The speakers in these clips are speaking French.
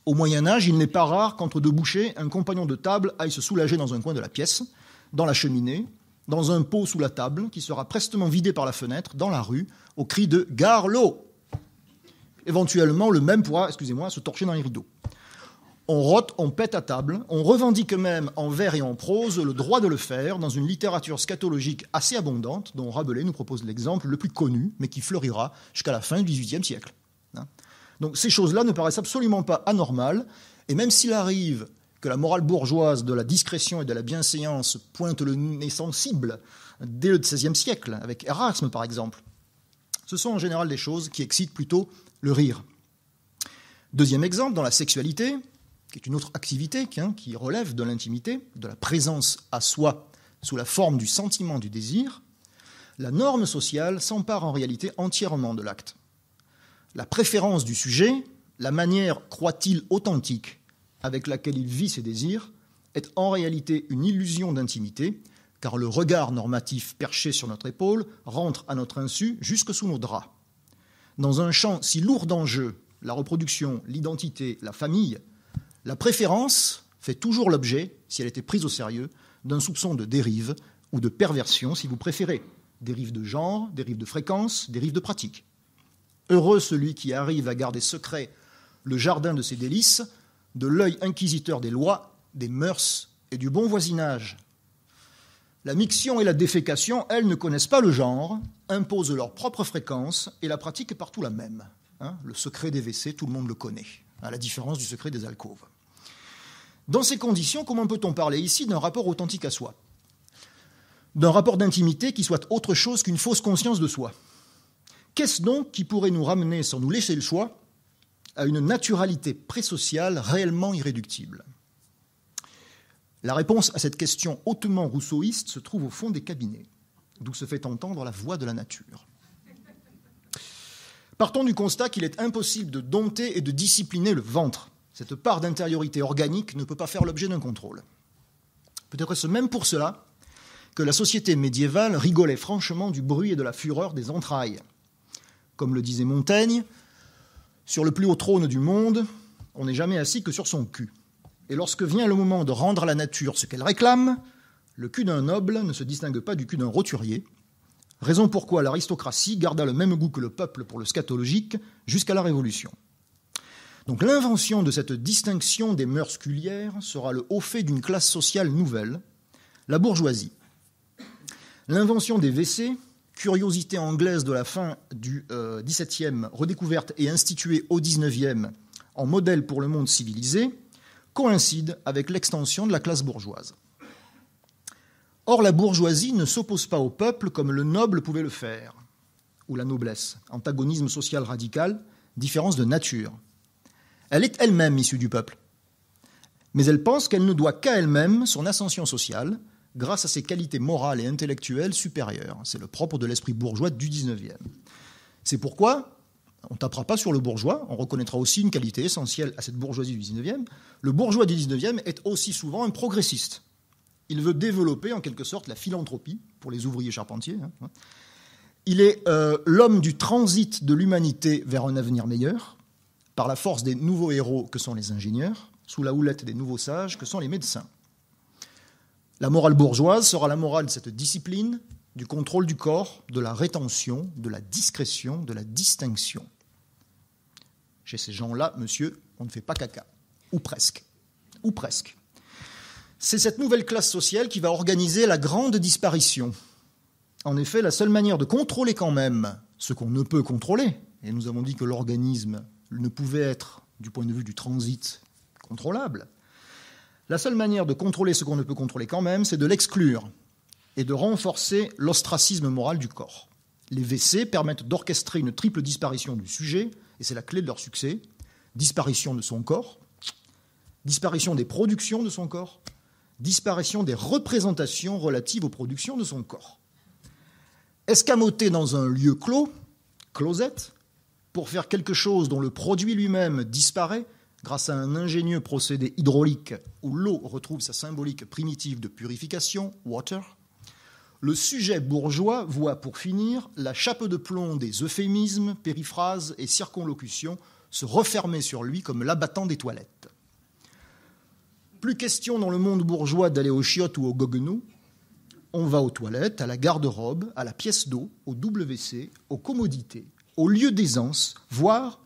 Au Moyen-Âge, il n'est pas rare qu'entre deux bouchées, un compagnon de table aille se soulager dans un coin de la pièce, dans la cheminée, dans un pot sous la table, qui sera prestement vidé par la fenêtre, dans la rue, au cri de « Gare l'eau !» Éventuellement, le même pourra, se torcher dans les rideaux. On rote, on pète à table, on revendique même en vers et en prose le droit de le faire dans une littérature scatologique assez abondante, dont Rabelais nous propose l'exemple le plus connu, mais qui fleurira jusqu'à la fin du XVIIIe siècle. Donc ces choses-là ne paraissent absolument pas anormales, et même s'il arrive que la morale bourgeoise de la discrétion et de la bienséance pointe le nez sensible dès le XVIe siècle, avec Erasme par exemple, ce sont en général des choses qui excitent plutôt le rire. Deuxième exemple, dans la sexualité, qui est une autre activité qui relève de l'intimité, de la présence à soi sous la forme du sentiment du désir, la norme sociale s'empare en réalité entièrement de l'acte. La préférence du sujet, la manière, croit-il, authentique avec laquelle il vit ses désirs, est en réalité une illusion d'intimité, car le regard normatif perché sur notre épaule rentre à notre insu jusque sous nos draps. Dans un champ si lourd d'enjeux, la reproduction, l'identité, la famille, la préférence fait toujours l'objet, si elle était prise au sérieux, d'un soupçon de dérive ou de perversion, si vous préférez. Dérive de genre, dérive de fréquence, dérive de pratique. Heureux celui qui arrive à garder secret le jardin de ses délices, de l'œil inquisiteur des lois, des mœurs et du bon voisinage. La miction et la défécation, elles, ne connaissent pas le genre, imposent leur propre fréquence et la pratique est partout la même. Le secret des WC, tout le monde le connaît, à la différence du secret des alcôves. Dans ces conditions, comment peut-on parler ici d'un rapport authentique à soi ? D'un rapport d'intimité qui soit autre chose qu'une fausse conscience de soi ? Qu'est-ce donc qui pourrait nous ramener, sans nous laisser le choix, à une naturalité présociale réellement irréductible ? La réponse à cette question hautement rousseauiste se trouve au fond des cabinets, d'où se fait entendre la voix de la nature. Partons du constat qu'il est impossible de dompter et de discipliner le ventre. Cette part d'intériorité organique ne peut pas faire l'objet d'un contrôle. Peut-être est-ce même pour cela que la société médiévale rigolait franchement du bruit et de la fureur des entrailles. Comme le disait Montaigne, sur le plus haut trône du monde, on n'est jamais assis que sur son cul. Et lorsque vient le moment de rendre à la nature ce qu'elle réclame, le cul d'un noble ne se distingue pas du cul d'un roturier, raison pourquoi l'aristocratie garda le même goût que le peuple pour le scatologique jusqu'à la Révolution. Donc l'invention de cette distinction des mœurs culières sera le haut fait d'une classe sociale nouvelle, la bourgeoisie. L'invention des WC, curiosité anglaise de la fin du XVIIe, redécouverte et instituée au XIXe en modèle pour le monde civilisé, coïncide avec l'extension de la classe bourgeoise. Or, la bourgeoisie ne s'oppose pas au peuple comme le noble pouvait le faire, ou la noblesse, antagonisme social radical, différence de nature. Elle est elle-même issue du peuple. Mais elle pense qu'elle ne doit qu'à elle-même son ascension sociale, grâce à ses qualités morales et intellectuelles supérieures. C'est le propre de l'esprit bourgeois du XIXe. C'est pourquoi on ne tapera pas sur le bourgeois, on reconnaîtra aussi une qualité essentielle à cette bourgeoisie du XIXe. Le bourgeois du XIXe est aussi souvent un progressiste. Il veut développer en quelque sorte la philanthropie pour les ouvriers charpentiers. Il est l'homme du transit de l'humanité vers un avenir meilleur, par la force des nouveaux héros que sont les ingénieurs, sous la houlette des nouveaux sages que sont les médecins. La morale bourgeoise sera la morale de cette discipline, du contrôle du corps, de la rétention, de la discrétion, de la distinction. Chez ces gens-là, monsieur, on ne fait pas caca. Ou presque. Ou presque. C'est cette nouvelle classe sociale qui va organiser la grande disparition. En effet, la seule manière de contrôler quand même ce qu'on ne peut contrôler, et nous avons dit que l'organisme ne pouvait être, du point de vue du transit, contrôlable, la seule manière de contrôler ce qu'on ne peut contrôler quand même, c'est de l'exclure et de renforcer l'ostracisme moral du corps. Les WC permettent d'orchestrer une triple disparition du sujet, et c'est la clé de leur succès. Disparition de son corps, disparition des productions de son corps, disparition des représentations relatives aux productions de son corps. Escamoté dans un lieu clos, closet, pour faire quelque chose dont le produit lui-même disparaît grâce à un ingénieux procédé hydraulique où l'eau retrouve sa symbolique primitive de purification, water, le sujet bourgeois voit, pour finir, la chape de plomb des euphémismes, périphrases et circonlocutions se refermer sur lui comme l'abattant des toilettes. Plus question dans le monde bourgeois d'aller aux chiottes ou au goguenot. On va aux toilettes, à la garde-robe, à la pièce d'eau, au WC, aux commodités, au lieu d'aisance, voire,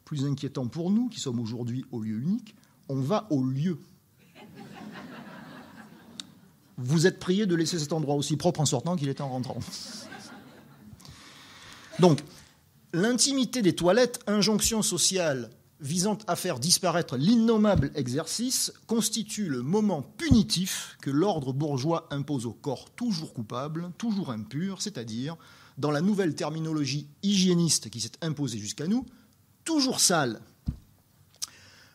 plus inquiétant pour nous qui sommes aujourd'hui au lieu unique, on va au lieu. Vous êtes priés de laisser cet endroit aussi propre en sortant qu'il était en rentrant. Donc, l'intimité des toilettes, injonction sociale visant à faire disparaître l'innommable exercice, constitue le moment punitif que l'ordre bourgeois impose au corps toujours coupable, toujours impur, c'est-à-dire, dans la nouvelle terminologie hygiéniste qui s'est imposée jusqu'à nous, toujours sale.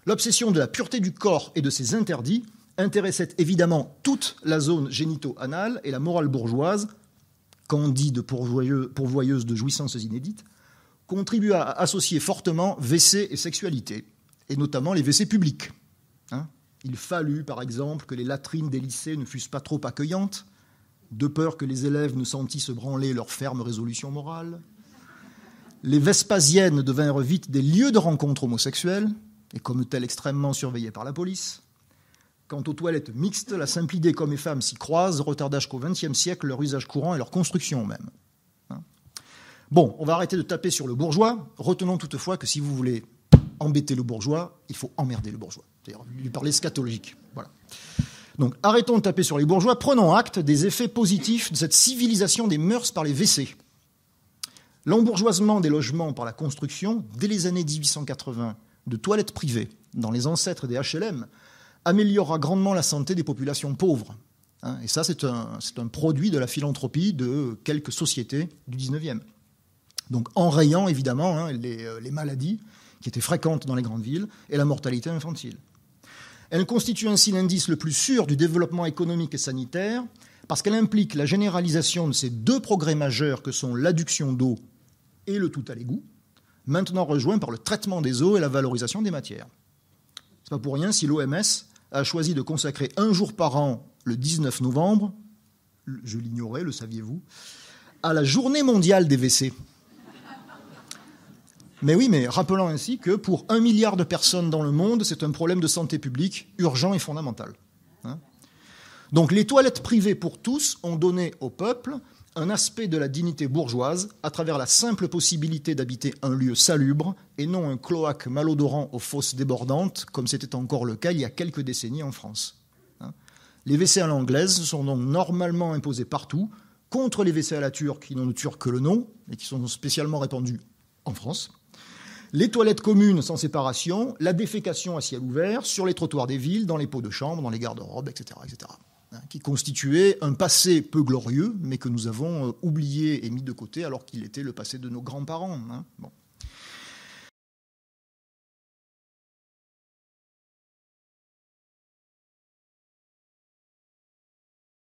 L'obsession de la pureté du corps et de ses interdits intéressait évidemment toute la zone génito-anale et la morale bourgeoise, candide pourvoyeuse de jouissances inédites, contribue à associer fortement WC et sexualité, et notamment les WC publics. Il fallut, par exemple, que les latrines des lycées ne fussent pas trop accueillantes, de peur que les élèves ne sentissent branler leur ferme résolution morale. Les Vespasiennes devinrent vite des lieux de rencontre homosexuels, et comme tels extrêmement surveillés par la police. Quant aux toilettes mixtes, la simple idée qu'hommes et femmes s'y croisent retarda jusqu'au XXe siècle leur usage courant et leur construction même. Bon, on va arrêter de taper sur le bourgeois. Retenons toutefois que si vous voulez embêter le bourgeois, il faut emmerder le bourgeois. C'est-à-dire lui parler scatologique. Voilà. Donc arrêtons de taper sur les bourgeois, prenons acte des effets positifs de cette civilisation des mœurs par les WC. L'embourgeoisement des logements par la construction, dès les années 1880, de toilettes privées dans les ancêtres des HLM, améliorera grandement la santé des populations pauvres. Et ça, c'est un produit de la philanthropie de quelques sociétés du 19e. Donc enrayant évidemment les maladies qui étaient fréquentes dans les grandes villes et la mortalité infantile. Elle constitue ainsi l'indice le plus sûr du développement économique et sanitaire parce qu'elle implique la généralisation de ces deux progrès majeurs que sont l'adduction d'eau et le tout à l'égout, maintenant rejoints par le traitement des eaux et la valorisation des matières. Ce n'est pas pour rien si l'OMS a choisi de consacrer un jour par an, le 19 novembre, je l'ignorais, le saviez-vous, à la journée mondiale des WC. Mais oui, mais rappelons ainsi que pour 1 milliard de personnes dans le monde, c'est un problème de santé publique urgent et fondamental. Donc les toilettes privées pour tous ont donné au peuple un aspect de la dignité bourgeoise à travers la simple possibilité d'habiter un lieu salubre et non un cloaque malodorant aux fosses débordantes, comme c'était encore le cas il y a quelques décennies en France. Les WC à l'anglaise sont donc normalement imposés partout, contre les WC à la turque qui n'ont de turc que le nom et qui sont spécialement répandus en France. Les toilettes communes sans séparation, la défécation à ciel ouvert, sur les trottoirs des villes, dans les pots de chambre, dans les garde-robes, etc., qui constituaient un passé peu glorieux, mais que nous avons oublié et mis de côté alors qu'il était le passé de nos grands-parents. Bon.